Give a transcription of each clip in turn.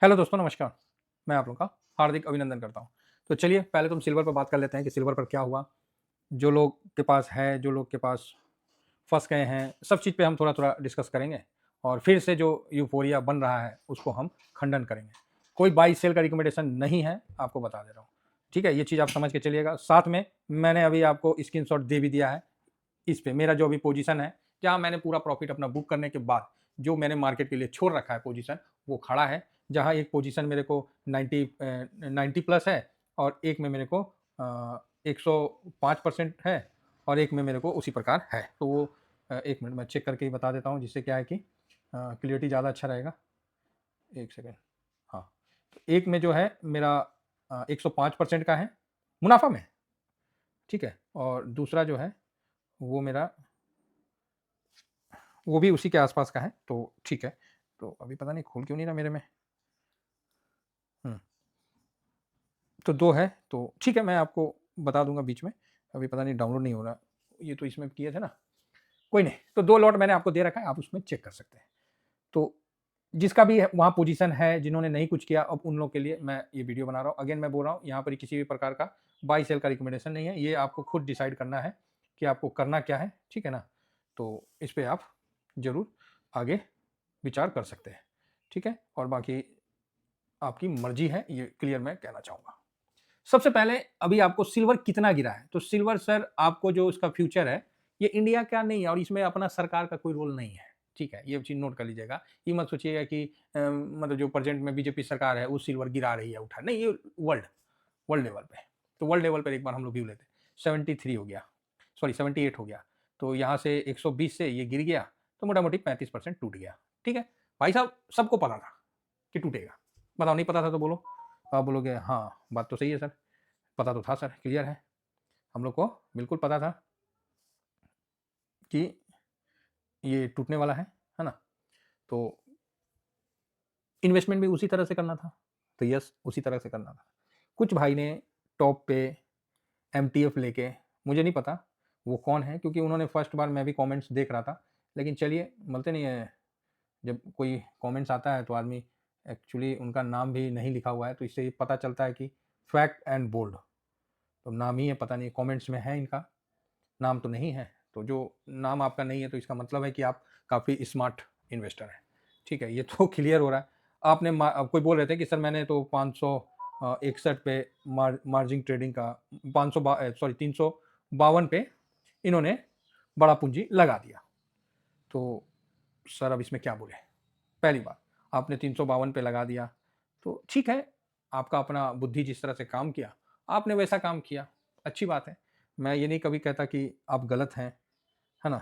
Hello दोस्तों, नमस्कार। मैं आप लोगों का हार्दिक अभिनंदन करता हूँ। तो चलिए पहले तो हम सिल्वर पर बात कर लेते हैं कि सिल्वर पर क्या हुआ? जो लोग के पास है, जो लोग के पास फँस गए हैं, सब चीज़ पे हम थोड़ा-थोड़ा डिस्कस करेंगे और फिर से जो यूफ़ोरिया बन रहा है, उसको हम खंडन करेंगे। कोई बाय सेल का रिकमेंडेशन नहीं है, आपको बता दे रहा हूँ। ठीक है? ये चीज़ आप समझ के चलिएगा। साथ में मैंने अभी आपको स्क्रीनशॉट दे भी दिया है इस पे। मेरा जो अभी पोज़ीशन है, जहाँ मैंने पूरा प्रॉफ़िट अपना बुक करने के बाद, जो मैंने मार्केट के लिए छोड़ रखा है पोज़ीशन, वो खड़ा है। जहाँ एक पोज़ीशन मेरे को 90 प्लस है और एक में मेरे को 105% है और एक में मेरे को उसी प्रकार है। तो वो 1 मिनट मैं चेक करके ही बता देता हूँ, जिससे क्या है कि क्लियरिटी ज़्यादा अच्छा रहेगा। 1 सेकंड। हाँ, तो एक में जो है मेरा 105% का है, मुनाफ़ा में, ठीक है? और दूसरा जो है, वो मेरा वो भी उसी के आस-पास का है, तो ठीक है। तो अभी पता नहीं खुल क्यों नहीं रहा मेरे में। हुँ, तो 2 है, तो ठीक है, मैं आपको बता दूँगा बीच में। अभी पता नहीं डाउनलोड नहीं हो रहा। ये तो इसमें किए थे ना, कोई नहीं। तो 2 लॉट मैंने आपको दे रखा है, आप उसमें चेक कर सकते हैं। तो जिसका भी है वहाँ पोज़ीशन है, जिन्होंने नहीं कुछ किया, अब उन लोगों के लिए मैं ये वीडियो बना रहा हूँ। अगेन मैं बोल रहा हूँ, यहाँ पर किसी भी प्रकार का बाय सेल का रिकमेंडेशन नहीं है। ये आपको खुद डिसाइड करना है कि आपको करना क्या है, ठीक है ना? तो इस पे आप ज़रूर आगे विचार कर सकते हैं, ठीक है? और बाकी आपकी मर्ज़ी है, ये क्लियर मैं कहना चाहूँगा। सबसे पहले अभी आपको सिल्वर कितना गिरा है? तो सिल्वर सर आपको जो इसका फ्यूचर है, ये इंडिया का नहीं है और इसमें अपना सरकार का कोई रोल नहीं है, ठीक है? ये चीज़ नोट कर लीजिएगा। ये मत सोचिएगा कि मतलब जो प्रेज़ेंट में बीजेपी सरकार है, वो सिल्वर गिरा रही है, उठा नहीं, ये वर्ल्ड वर्ल्ड लेवल पे है। तो वर्ल्ड लेवल पर एक बार हम लोग व्यू लेते हैं। 73 हो गया, सॉरी 78 हो गया। तो यहाँ से 120 से ये गिर गया, तो मोटा-मोटी 35% टूट गया, ठीक है? भाई साहब सबको पता था कि टूटेगा। बताओ नहीं पता था तो बोलो? तो आप बोलोगे हाँ, बात तो सही है सर। पता तो था सर, क्लियर है। हम लोग को बिल्कुल पता था कि ये टूटने वाला है ना? तो इन्वेस्टमेंट भी उसी तरह से करना था। तो यस, उसी तरह से करना था। कुछ भाई ने टॉप पे एमटीएफ लेके, मुझे नहीं पता वो कौन है, क्योंकि उन्होंने फर्स्ट बार मैं भी कमेंट्स देख रहा था। लेकिन चलिए, बोलते नहीं है, जब कोई कमेंट्स आता है तो आदमी एक्चुअली उनका नाम भी नहीं लिखा हुआ है, तो इससे ये पता चलता है कि फैक्ट एंड बोल्ड। तो नाम ही है, पता नहीं कमेंट्स में है इनका, नाम तो नहीं है। तो जो नाम आपका नहीं है, तो इसका मतलब है कि आप काफ़ी स्मार्ट इन्वेस्टर हैं, ठीक है? ये तो क्लियर हो रहा है। आपने कोई बोल रहे थे कि सर मैंने तो 561 पे मार्जिन ट्रेडिंग का 352 पे इन्होंने बड़ा पूंजी लगा दिया। तो सर अब इसमें क्या बोले? पहली बात, आपने 352 पे लगा दिया, तो ठीक है, आपका अपना बुद्धि जिस तरह से काम किया, आपने वैसा काम किया, अच्छी बात है। मैं ये नहीं कभी कहता कि आप गलत हैं, है ना?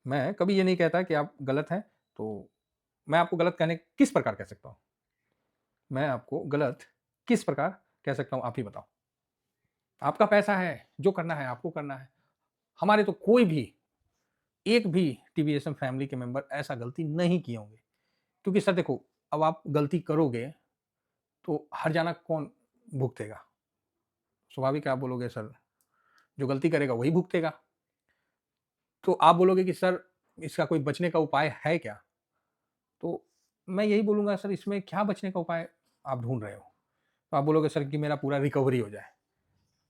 मैं कभी ये नहीं कहता कि आप गलत हैं, तो मैं आपको गलत कहने किस प्रकार कह सकता हूँ? मैं आपको गलत किस प्रकार कह सकता हूँ, आप ही बताओ? आपका पैसा है, जो करना है आपको करना है। हमारे तो कोई भी, एक भी टीवीएसएम फैमिली के मेंबर ऐसा गलती नहीं किए होंगे। क्योंकि सर देखो, अब आप गलती करोगे, तो हर्जाना कौन भुगतेगा? स्वाभाविक है, आप बोलोगे सर जो गलती करेगा वही भुगतेगा। तो आप बोलोगे कि सर इसका कोई बचने का उपाय है क्या? तो मैं यही बोलूँगा, सर इसमें क्या बचने का उपाय आप ढूँढ रहे हो? तो आप बोलोगे सर कि मेरा पूरा रिकवरी हो जाए,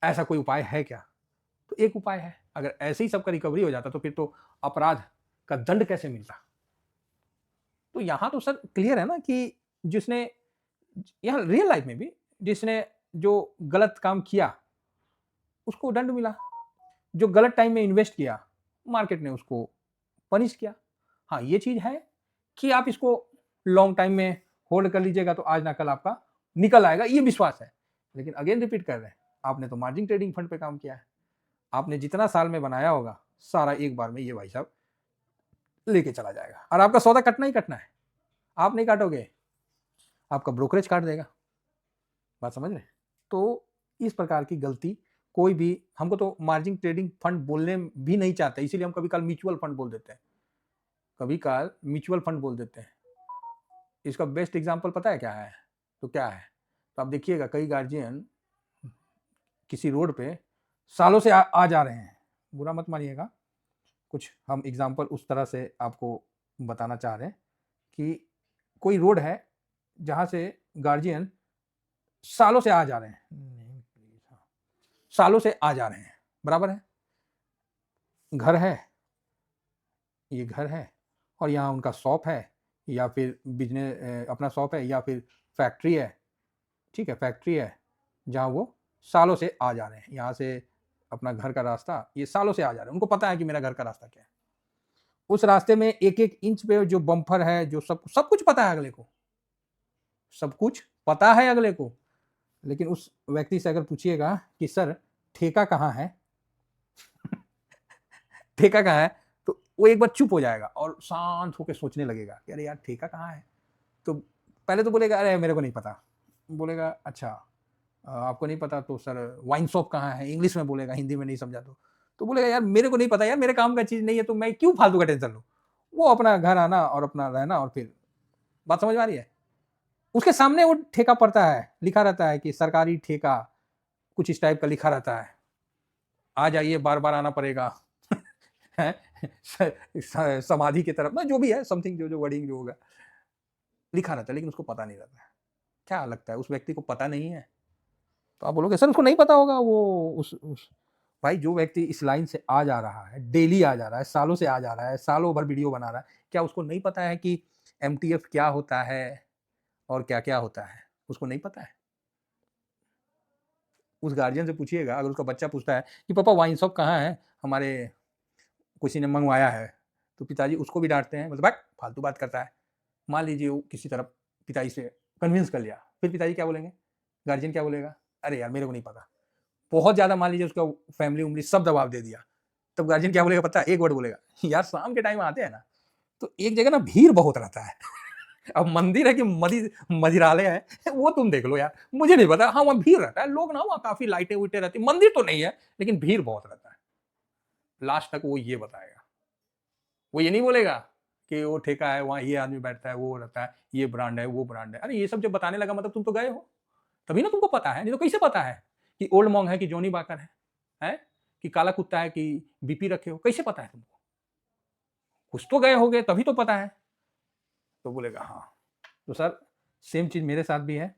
ऐसा कोई उपाय है क्या? तो एक उपाय है, अगर ऐसे ही सबका रिकवरी हो जाता तो फिर तो अपराध का दंड कैसे मिलता? तो यहाँ तो सर क्लियर है ना कि जिसने, यहाँ रियल लाइफ में भी जिसने जो गलत काम किया, उसको दंड मिला। जो गलत टाइम में इन्वेस्ट किया, मार्केट ने उसको पनिश किया। हाँ, ये चीज़ है कि आप इसको लॉन्ग टाइम में होल्ड कर लीजिएगा तो आज ना कल आपका निकल आएगा, ये विश्वास है। लेकिन अगेन रिपीट कर रहे हैं, आपने तो मार्जिन ट्रेडिंग फंड पे काम किया है। आपने जितना साल में बनाया होगा, सारा एक बार में ये भाई साहब लेके चला जाएगा और आपका सौदा कटना ही कटना है। आप नहीं काटोगे, आपका ब्रोकरेज काट देगा। बात समझ रहे हैं? तो इस प्रकार की गलती कोई भी, हमको तो मार्जिन ट्रेडिंग फंड बोलने भी नहीं चाहते, इसीलिए हम कभी काल म्यूचुअल फंड बोल देते हैं, कभी काल म्यूचुअल फंड बोल देते हैं। इसका बेस्ट एग्जांपल पता है क्या है? तो क्या है? तो आप देखिएगा, कई गार्जियन किसी रोड पे सालों से आ जा रहे हैं, बुरा मत मानिएगा, कुछ हम एग्जांपल उस तरह से आपको बताना चाह रहे हैं कि कोई रोड है जहाँ से गार्जियन सालों से आ जा रहे हैं, सालों से आ जा रहे हैं, बराबर है। घर है, ये घर है और यहाँ उनका शॉप है या फिर बिजनेस अपना शॉप है या फिर फैक्ट्री है, ठीक है, फैक्ट्री है जहाँ वो सालों से आ जा रहे हैं। यहाँ से अपना घर का रास्ता ये सालों से आ जा रहे हैं, उनको पता है कि मेरा घर का रास्ता क्या है। उस रास्ते में एक एक इंच पे जो बम्पर है, जो सब कुछ पता है अगले को, सब कुछ पता है अगले को। लेकिन उस व्यक्ति से अगर पूछिएगा कि सर ठेका कहाँ है ठेका कहाँ है, तो वो एक बार चुप हो जाएगा और शांत होकर सोचने लगेगा कि अरे यार ठेका कहाँ है। तो पहले तो बोलेगा अरे मेरे को नहीं पता, बोलेगा अच्छा आपको नहीं पता तो सर वाइन शॉप कहाँ है, इंग्लिश में बोलेगा, हिंदी में नहीं समझा तो बोलेगा यार मेरे को नहीं पता यार, मेरे काम का चीज़ नहीं है तो मैं क्यों फालतू का टेंशन लूँ। वो अपना घर आना और अपना रहना, और फिर बात समझ में आ रही है। उसके सामने वो ठेका पड़ता है, लिखा रहता है कि सरकारी ठेका, कुछ इस टाइप का लिखा रहता है, आ जाइए बार बार आना पड़ेगा समाधि की तरफ ना, जो भी है समथिंग, जो वर्डिंग जो होगा लिखा रहता है, लेकिन उसको पता नहीं रहता है। क्या लगता है उस व्यक्ति को पता नहीं है? तो आप बोलोगे सर उसको नहीं पता होगा, वो उस भाई जो व्यक्ति इस लाइन से आ जा रहा है, डेली आ जा रहा है, सालों से आ जा रहा है, सालों भर वीडियो बना रहा है, क्या उसको नहीं पता है कि MTF क्या होता है और क्या क्या होता है? उसको नहीं पता है। उस गार्जियन से पूछिएगा, अगर उसका बच्चा पूछता है कि पापा वाइन शॉप कहाँ है, हमारे किसी ने मंगवाया है, तो पिताजी उसको भी डांटते हैं, मतलब भाई फालतू बात करता है। मान लीजिए वो किसी तरह पिताजी से कन्विंस कर लिया, फिर पिताजी क्या बोलेंगे, गार्जियन क्या बोलेगा, अरे यार मेरे को नहीं पता। बहुत ज़्यादा मान लीजिए उसका फैमिली उमली सब दबाव दे दिया, तब गार्जियन क्या बोलेगा पता है, एक वर्ड बोलेगा, यार शाम के टाइम आते हैं ना तो एक जगह ना भीड़ बहुत रहता है अब मंदिर है कि मदिरालय है वो तुम देख लो यार, मुझे नहीं पता। हाँ वहाँ भीड़ रहता है, लोग ना वहाँ काफी लाइटें उइटें रहती, मंदिर तो नहीं है लेकिन भीड़ बहुत रहता है। लास्ट तक वो ये बताएगा, वो ये नहीं बोलेगा कि वो ठेका है वहाँ ये आदमी बैठता है, वो रहता है, ये ब्रांड है, वो ब्रांड है। अरे ये सब जब बताने लगा मतलब तुम तो गए हो, तभी ना तुमको पता है, नहीं तो कैसे पता है कि ओल्ड मॉन्ग है कि जॉनी बाकर है कि काला कुत्ता है कि BP रखे हो, कैसे पता है तुमको? कुछ तो गए होगे तभी तो पता है। तो बोलेगा हाँ। तो सर सेम चीज मेरे साथ भी है।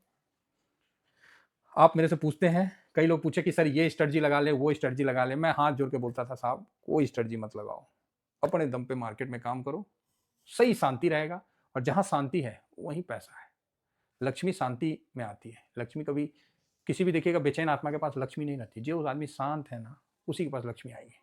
आप मेरे से पूछते हैं, कई लोग पूछे कि सर ये स्ट्रेटजी लगा ले, वो स्ट्रेटजी लगा ले, मैं हाथ जोड़ के बोलता था साहब कोई स्ट्रेटजी मत लगाओ, अपने दम पे मार्केट में काम करो, सही शांति रहेगा, और जहां शांति है वहीं पैसा है। लक्ष्मी शांति में आती है। लक्ष्मी कभी किसी भी देखिएगा बेचैन आत्मा के पास लक्ष्मी नहीं रहती, जो आदमी शांत है ना उसी के पास लक्ष्मी आएगी।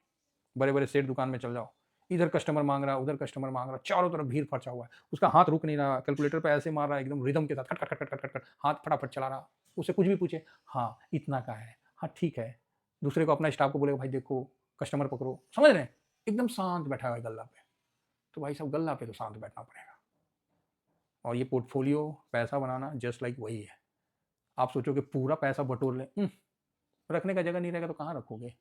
बड़े बड़े सेठ दुकान में चल जाओ, इधर कस्टमर मांग रहा, उधर कस्टमर मांग रहा, चारों तरफ भीड़ फर्चा हुआ है, उसका हाथ रुक नहीं रहा, कैलकुलेटर पे ऐसे मार रहा है एकदम रिदम के साथ, खट खट खट खट खट खट, हाथ फटाफट चला रहा। उसे कुछ भी पूछे, हाँ इतना का है, हाँ ठीक है। दूसरे को अपना स्टाफ को बोलेगा भाई देखो कस्टमर पकड़ो, समझ रहे हैं, एकदम शांत बैठा हुआ है गल्ला पे। तो भाई साहब गल्ला पे तो शांत बैठना पड़ेगा। और ये पोर्टफोलियो पैसा बनाना जस्ट लाइक वही है। आप सोचो कि पूरा पैसा बटोर लें, रखने का जगह नहीं रहेगा तो कहाँ रखोगे।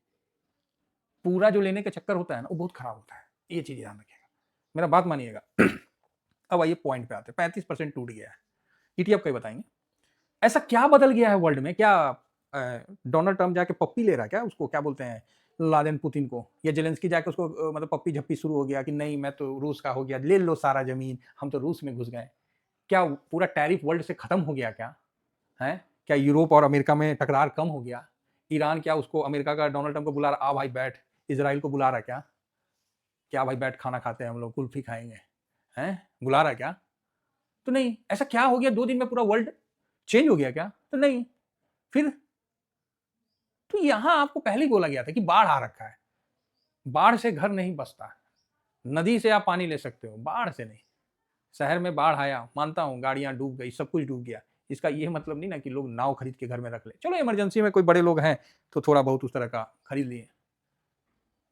पूरा जो लेने का चक्कर होता है ना वो बहुत खराब होता है, ये चीज ध्यान रखिएगा, मेरा बात मानिएगा। अब आइए पॉइंट पे आते हैं। 35% टूट गया है, ETF का ही बताएंगे। ऐसा क्या बदल गया है वर्ल्ड में? क्या डोनाल्ड ट्रम्प जाके पप्पी ले रहा है क्या, उसको क्या बोलते हैं लादेन पुतिन को, या जेलेंस्की जाके उसको मतलब पप्पी झप्पी शुरू हो गया कि नहीं मैं तो रूस का हो गया, ले लो सारा जमीन, हम तो रूस में घुस गए। क्या पूरा टैरिफ वर्ल्ड से खत्म हो गया क्या है? क्या यूरोप और अमेरिका में टकरार कम हो गया? ईरान क्या उसको अमेरिका का डोनाल्ड ट्रम्प को बुला रहा, आ भाई बैठ, इसराइल को बुला रहा क्या, क्या भाई बैठ खाना खाते हैं हम लोग, कुल्फी खाएंगे, हैं बुला रहा क्या? तो नहीं। ऐसा क्या हो गया 2 दिन में पूरा वर्ल्ड चेंज हो गया क्या? तो नहीं। फिर तो यहां आपको पहले ही बोला गया था कि बाढ़ आ रखा है, बाढ़ से घर नहीं बसता, नदी से आप पानी ले सकते हो, बाढ़ से नहीं। शहर में बाढ़ आया, मानता हूं गाड़ियां डूब गई, सब कुछ डूब गया, इसका ये मतलब नहीं ना कि लोग नाव खरीद के घर में रख ले। चलो इमरजेंसी में कोई बड़े लोग हैं तो थोड़ा बहुत उस तरह का खरीद लिए,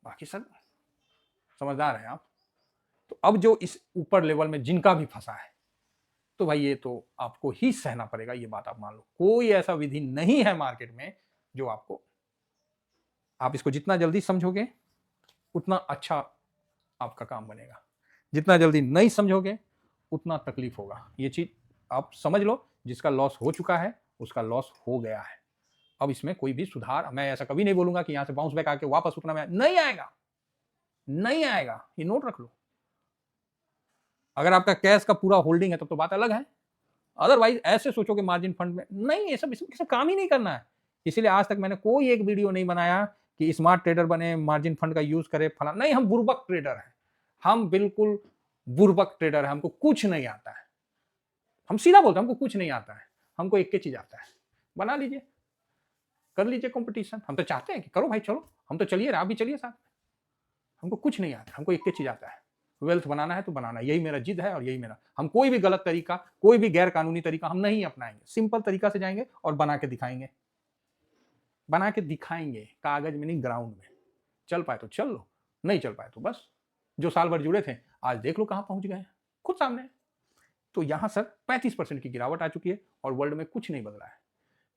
बाकी सब समझदार हैं आप। तो अब जो इस ऊपर लेवल में जिनका भी फंसा है, तो भाई ये तो आपको ही सहना पड़ेगा, ये बात आप मान लो। कोई ऐसा विधि नहीं है मार्केट में जो आपको, आप इसको जितना जल्दी समझोगे उतना अच्छा आपका काम बनेगा, जितना जल्दी नहीं समझोगे उतना तकलीफ होगा। ये चीज आप समझ लो, जिसका लॉस हो चुका है उसका लॉस हो गया है। अब इसमें कोई भी सुधार, मैं ऐसा कभी नहीं बोलूंगा कि यहां से बाउंस बैक आके वापस उतना में नहीं आएगा, नहीं आएगा, ये नोट रख लो। अगर आपका कैश का पूरा होल्डिंग है तब तो बात अलग है, अदरवाइज ऐसे सोचो कि मार्जिन फंड में नहीं, ये सब इसमें काम ही नहीं करना है। इसीलिए आज तक मैंने कोई एक वीडियो नहीं बनाया कि स्मार्ट ट्रेडर बने, मार्जिन फंड का यूज करे फला, नहीं, हम बुर्बक ट्रेडर हैं, हम बिल्कुल बुर्बक ट्रेडर है, हमको कुछ नहीं आता है। हम सीधा बोलते हैं हमको कुछ नहीं आता है, हमको एक ही चीज आता है, बना लीजिए, कर लीजिए कंपटीशन। हम तो चाहते हैं कि करो भाई, चलो हम तो चलिए, आप भी चलिए साथ में। हमको कुछ नहीं आता, हमको एक ही चीज आता है, वेल्थ बनाना है तो बनाना, यही मेरा जिद है और यही मेरा, हम कोई भी गलत तरीका, कोई भी गैर कानूनी तरीका हम नहीं अपनाएंगे, सिंपल तरीका से जाएंगे और बना के दिखाएंगे, बना के दिखाएंगे, कागज में नहीं ग्राउंड में। चल पाए तो चल लो, नहीं चल पाए तो बस, जो साल भर जुड़े थे आज देख लो कहां पहुंच गए, खुद सामने। तो यहां सर 35% की गिरावट आ चुकी है और वर्ल्ड में कुछ नहीं बदला है।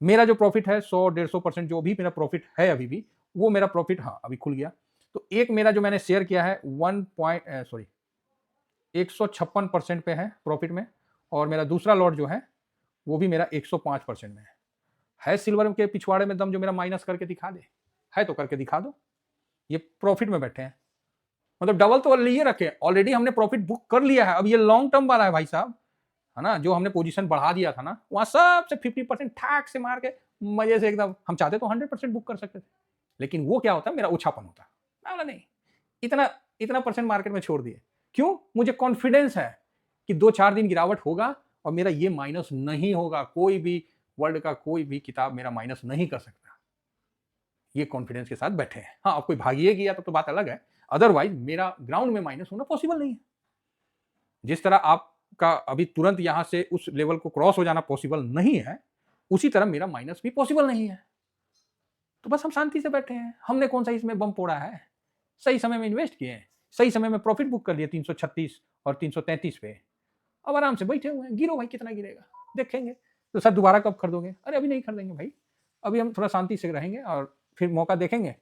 मेरा जो प्रॉफिट है 100-150% जो भी मेरा प्रॉफिट है अभी भी, वो मेरा प्रॉफिट, हाँ अभी खुल गया। तो एक मेरा जो मैंने शेयर किया है 156% पे है प्रॉफिट में, और मेरा दूसरा लॉट जो है वो भी मेरा 105% में है सिल्वर के पिछवाड़े में दम जो मेरा माइनस करके दिखा दे, है तो करके दिखा दो। ये प्रॉफिट में बैठे हैं, मतलब डबल तो लिए रखे, ऑलरेडी हमने प्रॉफिट बुक कर लिया है, अब ये लॉन्ग टर्म वाला है भाई साहब, है ना, जो हमने पोजीशन बढ़ा दिया था ना, वहां सबसे 50% ठाक से मार के मजे से एकदम, हम चाहते तो 100% बुक कर सकते थे, लेकिन वो क्या होता है, मेरा ओछापन होता, मैं बोला नहीं, इतना इतना परसेंट मार्केट में छोड़ दिए, क्यों, मुझे कॉन्फिडेंस है कि 2-4 दिन गिरावट होगा और मेरा ये माइनस नहीं होगा, कोई भी वर्ल्ड का कोई भी किताब मेरा माइनस नहीं कर सकता, ये कॉन्फिडेंस के साथ बैठे हैं। हाँ, अब कोई भागिए गया तो बात अलग है, अदरवाइज मेरा ग्राउंड में माइनस होना पॉसिबल नहीं है। जिस तरह आपका अभी तुरंत यहां से उस लेवल को क्रॉस हो जाना पॉसिबल नहीं है, उसी तरह मेरा माइनस भी पॉसिबल नहीं है। तो बस हम शांति से बैठे हैं, हमने कौन सा इसमें बम फोड़ा है, सही समय में इन्वेस्ट किए हैं, सही समय में प्रॉफिट बुक कर लिए 336 और 333 पे, अब आराम से बैठे हुए हैं, गिरो भाई कितना गिरेगा देखेंगे। तो सर दोबारा कब खरीदोगे, अरे अभी नहीं खरीदेंगे भाई, अभी हम थोड़ा शांति से रहेंगे और फिर मौका देखेंगे।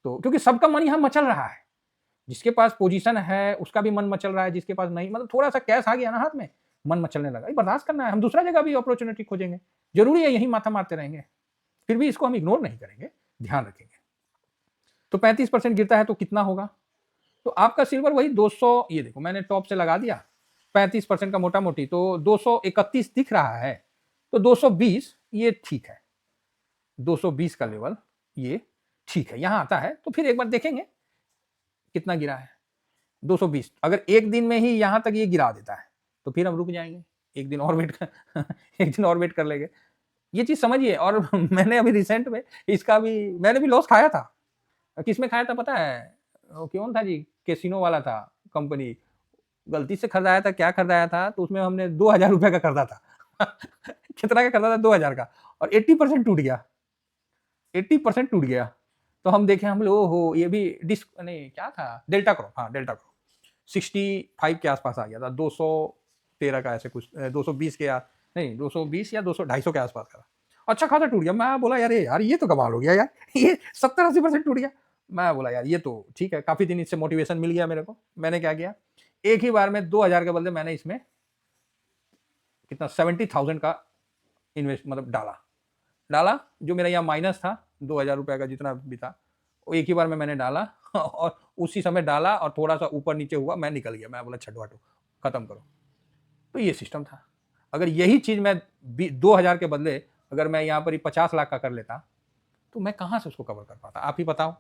तो क्योंकि सबका मन यहाँ मचल रहा है, जिसके पास पोजीशन है उसका भी मन मचल रहा है, जिसके पास नहीं, मतलब थोड़ा सा कैश आ गया ना हाथ में, मन मचलने लगा, बर्दाश्त करना है, हम दूसरा जगह भी अपॉर्चुनिटी खोजेंगे, जरूरी है यही माथा मारते रहेंगे, फिर भी इसको हम इग्नोर नहीं करेंगे, ध्यान रखेंगे। तो 35% गिरता है तो कितना होगा, तो आपका सिल्वर वही 200, ये देखो मैंने टॉप से लगा दिया 35% का मोटा मोटी, तो 231 दिख रहा है, तो 220 ये ठीक है, 220 का लेवल ये ठीक है, यहां आता है तो फिर एक बार देखेंगे कितना गिरा है, 220। अगर एक दिन में ही यहां तक ये गिरा देता है तो फिर हम रुक जाएंगे, एक दिन और वेट कर एक दिन और वेट कर लेंगे, ये चीज समझिए। और मैंने अभी रिसेंट में इसका भी, मैंने भी लॉस खाया था, किसमें खाया था पता है, वो कौन था जी, कैसीनो वाला था कंपनी, गलती से खरीदाया था, क्या खरीदाया था, तो उसमें हमने 2000 रुपए का खरीदा था कितना का खरीदा था, 2000 का, और 80% टूट गया, 80% टूट गया। तो हम देखे, हम लोग ओहो, ये भी डिस्क नहीं क्या था, डेल्टा क्रॉप, हाँ डेल्टा क्रॉप 65 के आसपास आ गया था, 213 का ऐसे कुछ, 220 के नहीं 220 या 200-250 के आसपास का, अच्छा खासा टूट गया। मैं बोला यार ये तो कमाल हो गया यार, ये 70-80% टूट गया। मैं बोला यार ये तो ठीक है, काफी दिन इससे मोटिवेशन मिल गया मेरे को। मैंने क्या किया, एक ही बार में 2000 के बदले मैंने इसमें कितना 70,000 का इन्वेस्ट मतलब डाला जो मेरा यहाँ माइनस था 2000 रुपए का जितना भी था, वो एक ही बार में मैंने डाला और उसी समय डाला और थोड़ा सा ऊपर नीचे हुआ, मैं निकल गया, मैं बोला छठो हटो खत्म करो। तो ये सिस्टम था। अगर यही चीज मैं 2000 के बदले अगर मैं यहाँ पर 50 लाख का कर लेता तो मैं कहाँ से उसको कवर कर पाता, आप ही बताओ,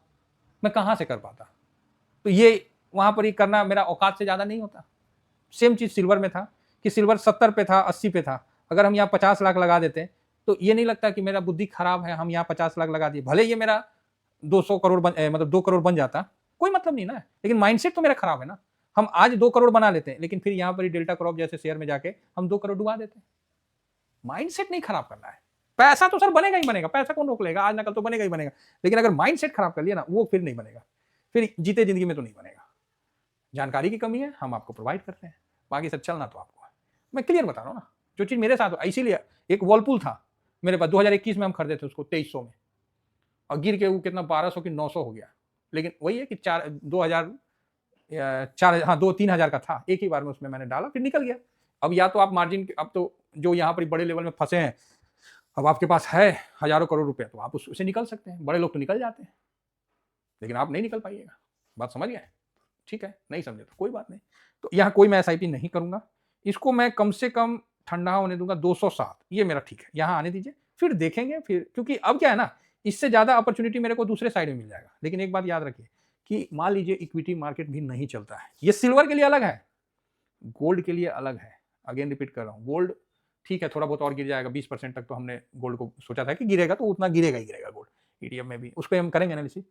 मैं कहाँ से कर पाता। तो ये वहां पर ही करना मेरा औकात से ज्यादा नहीं होता। सेम चीज सिल्वर में था कि सिल्वर 70 पे था, 80 पे था, अगर हम यहाँ 50 लाख लगा देते तो ये नहीं लगता कि मेरा बुद्धि खराब है, हम यहाँ 50 लाख लगा दिए, भले ये मेरा 200 करोड़ मतलब 2 करोड़ बन जाता, कोई मतलब नहीं ना, लेकिन माइंडसेट तो मेरा खराब है ना। हम आज 2 करोड़ बना लेते हैं, लेकिन फिर यहाँ पर डेल्टा क्रॉप जैसे शेयर में जाके हम 2 करोड़ डुबा देते हैं। माइंडसेट नहीं खराब करना है, पैसा तो सर बनेगा ही बनेगा, पैसा कौन रोक लेगा, आज ना कल तो बनेगा ही बनेगा, लेकिन अगर माइंडसेट खराब कर लिया ना, वो फिर नहीं बनेगा, फिर जीते जिंदगी में तो नहीं बनेगा। जानकारी की कमी है, हम आपको प्रोवाइड करते हैं, बाकी सब चलना तो आपको है। मैं क्लियर बता रहा हूँ ना, जो चीज मेरे साथ हो, इसीलिए एक वर्लपूल था मेरे पास 2021 में, हम खरीदे थे उसको 2300 में, और गिर के वो कितना 1200 की 900 हो गया, लेकिन वही है कि 2-3 हजार का था, एक ही बार में उसमें मैंने डाला फिर निकल गया। अब या तो आप मार्जिन, अब तो जो यहाँ पर बड़े लेवल में फंसे हैं, अब आपके पास है हजारों करोड़ रुपए, तो आप उससे निकल सकते हैं, बड़े लोग तो निकल जाते हैं, लेकिन आप नहीं निकल पाइएगा। बात समझ गए, ठीक है, नहीं समझे तो कोई बात नहीं। तो यहाँ कोई मैं SIP नहीं करूंगा, इसको मैं कम से कम ठंडा होने दूंगा 207, ये मेरा ठीक है, यहाँ आने दीजिए, फिर देखेंगे फिर, क्योंकि अब क्या है ना, इससे ज़्यादा अपॉर्चुनिटी मेरे को दूसरे साइड में मिल जाएगा। लेकिन एक बात याद रखिए कि मान लीजिए इक्विटी मार्केट भी नहीं चलता है, ये सिल्वर के लिए अलग है, गोल्ड के लिए अलग है। अगेन रिपीट कर रहा हूँ, गोल्ड ठीक है थोड़ा बहुत और गिर जाएगा, 20% तक तो हमने गोल्ड को सोचा था कि गिरेगा, तो उतना गिरेगा ही गिरेगा गोल्ड, ईटीएफ में भी, उस पर हम करेंगे एनालिसिस।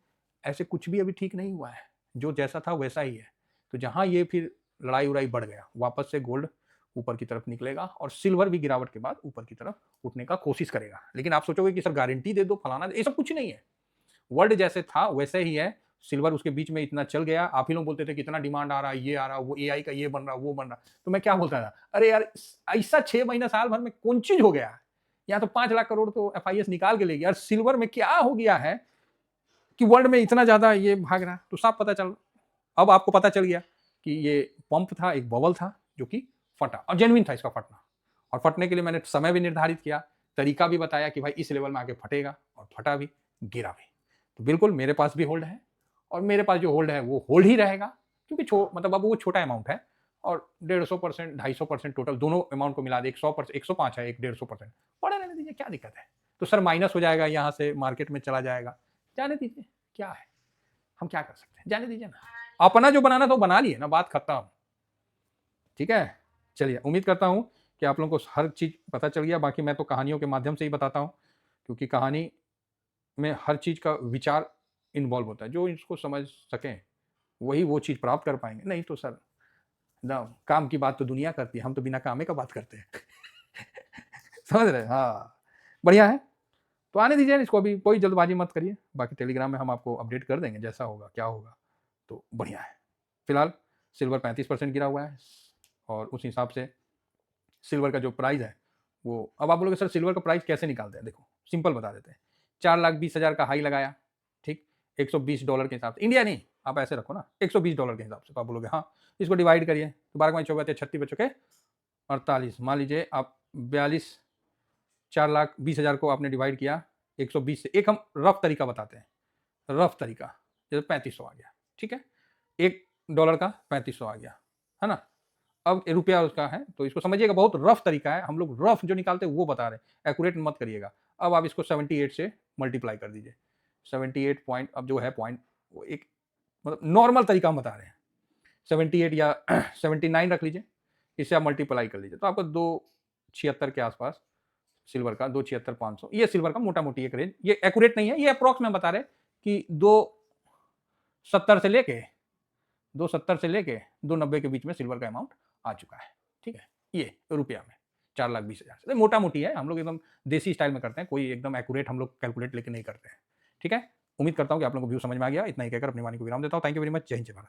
ऐसे कुछ भी अभी ठीक नहीं हुआ है, जो जैसा था वैसा ही है। तो जहाँ ये फिर लड़ाई उड़ाई बढ़ गया, वापस से गोल्ड ऊपर की तरफ निकलेगा और सिल्वर भी गिरावट के बाद ऊपर की तरफ उठने का कोशिश करेगा। लेकिन आप सोचोगे कि सर गारंटी दे दो फलाना, ये सब कुछ नहीं है, वर्ल्ड जैसे था वैसे ही है। सिल्वर उसके बीच में इतना चल गया, आप ही लोग बोलते थे कितना डिमांड आ रहा है, ये आ रहा, वो एआई का ये बन रहा, वो बन रहा, तो मैं क्या बोलता था, अरे यार ऐसा 6 महीना साल भर में कौन चीज हो गया, यहाँ तो 5 लाख करोड़ तो एफआईएस निकाल के ले गया, और सिल्वर में क्या हो गया है कि वर्ल्ड में इतना ज्यादा ये भाग रहा। तो साफ पता चल, अब आपको पता चल गया कि ये पंप था, एक बबल था जो कि फटा, और जेन्युइन था इसका फटना, और फटने के लिए मैंने समय भी निर्धारित किया, तरीका भी बताया कि भाई इस लेवल में आके फटेगा, और फटा भी, गिरा भी। तो बिल्कुल मेरे पास भी होल्ड है, और मेरे पास जो होल्ड है वो होल्ड ही रहेगा, क्योंकि मतलब अब वो छोटा अमाउंट है, और 150%, 250% टोटल दोनों अमाउंट को मिला दे 100%, 105 है, एक 150%, पड़े रहने दीजिए, क्या दिक्कत है। तो सर माइनस हो जाएगा, यहाँ से मार्केट में चला जाएगा, जाने दीजिए, क्या है, हम क्या कर सकते हैं, जाने दीजिए ना, अपना जो बनाना था वो बना लिए ना, बात खत्म। ठीक है, चलिए, उम्मीद करता हूँ कि आप लोगों को हर चीज़ पता चल गया। बाकी मैं तो कहानियों के माध्यम से ही बताता हूँ, क्योंकि कहानी में हर चीज़ का विचार इन्वॉल्व होता है, जो इसको समझ सकें वही वो चीज़ प्राप्त कर पाएंगे, नहीं तो सर ना, काम की बात तो दुनिया करती है, हम तो बिना कामे का बात करते हैं। समझ रहे, हाँ, बढ़िया है। तो आने दीजिए इसको, अभी कोई जल्दबाजी मत करिए, बाकी टेलीग्राम में हम आपको अपडेट कर देंगे जैसा होगा क्या होगा, तो बढ़िया है। फिलहाल सिल्वर 35% गिरा हुआ है, और उस हिसाब से सिल्वर का जो प्राइस है वो, अब आप बोलोगे सर सिल्वर का प्राइस कैसे निकालते हैं, देखो सिंपल बता देते हैं। 4,20,000 का हाई लगाया, ठीक, $120 के हिसाब से, इंडिया नहीं, आप ऐसे रखो ना, $120 के हिसाब से, तो आप बोलोगे हाँ, इसको डिवाइड करिए, तो 12 36 बच्चों के 48, मान लीजिए आप 42, 4,20,000 को आपने डिवाइड किया 120 से, एक हम रफ तरीका बताते हैं, रफ तरीका, जैसे 3500 आ गया, ठीक है, $1 का 3500 आ गया, है ना। अब रुपया उसका है, तो इसको समझिएगा, बहुत रफ तरीका है, हम लोग रफ जो निकालते हैं वो बता रहे हैं, एक्यूरेट मत करिएगा। अब आप इसको 78 से मल्टीप्लाई कर दीजिए, 78 पॉइंट, अब जो है पॉइंट, वो एक मतलब नॉर्मल तरीका हम बता रहे हैं, 78 या 79 रख लीजिए, इससे आप मल्टीप्लाई कर लीजिए, तो आपको 276 के आसपास सिल्वर का, 276,500, ये सिल्वर का मोटा मोटी एक रेंज, ये एक्यूरेट नहीं है, ये अप्रॉक्स में बता रहे कि 270 से लेके 290 के बीच में सिल्वर का अमाउंट आ चुका है, ठीक है, ये रुपया में 4,20,000 से, मोटा मोटी है, हम लोग एकदम देसी स्टाइल में करते हैं, कोई एकदम एक्यूरेट हम लोग कैलकुलेट लेके नहीं करते हैं, ठीक है। उम्मीद करता हूँ कि आप लोगों को व्यू समझ में आ गया, इतना ही कहकर अपनी वाणी को विराम देता हूँ। थैंक यू वेरी मच, जय हिंद जय भारत।